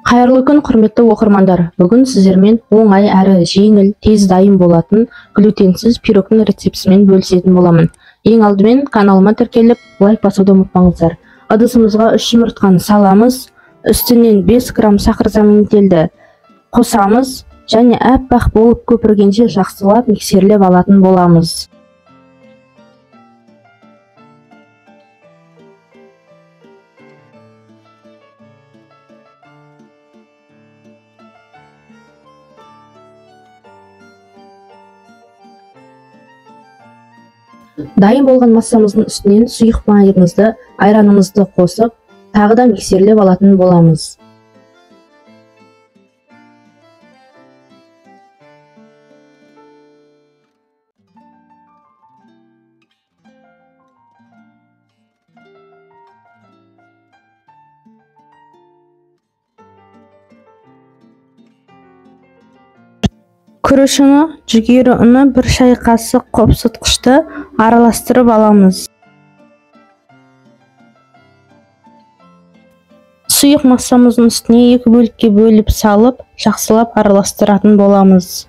Қайырлы күн, құрметті оқырмандар. Бүгін сіздермен оңай әрі жеңіл, тез дайын болатын глютенсіз пирогтың рецептісімен бөлісетін боламын. Ең алдымен каналыма тіркеліп, лайк басуды ұмытпаңыздар. Ыдысымызға 3 жұмыртқаны саламыз, үстінен 5 грамм сахар заменителді қосамыз және аппақ болып көпіргенше жақсылап миксерлеп алатын боламыз. Дайын болған массамыздың үстінен сұйық майымызды, айранымызды қосып, тағы да миксерлеп алатын боламыз. Күріш ұны, жүгері ұны, 1 шай қасық қопсытқышты араластырып аламыз. Сұйық массамыздың үстіне 2 бөлікке бөліп салып, жақсылап араластыратын боламыз.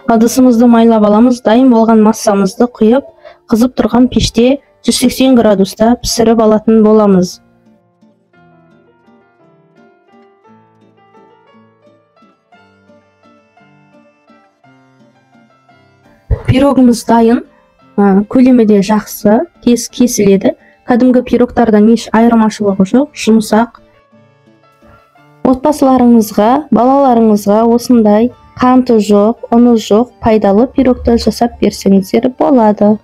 Ыдысымызды майлап аламыз, дайын болған массамызды құйып, қызып тұрған пеште 180 градуста пісіріп алатын боламыз. Пирогымыз дайын, көлемі де жақсы, тез кесіледі. Кәдімгі пирогтардан еш айырмашылығы жоқ, жұмсақ. Отбасыларыңызға, балаларыңызға осындай қанты жоқ, ұны жоқ, пайдалы пирогты жасап берсеңіздер болады.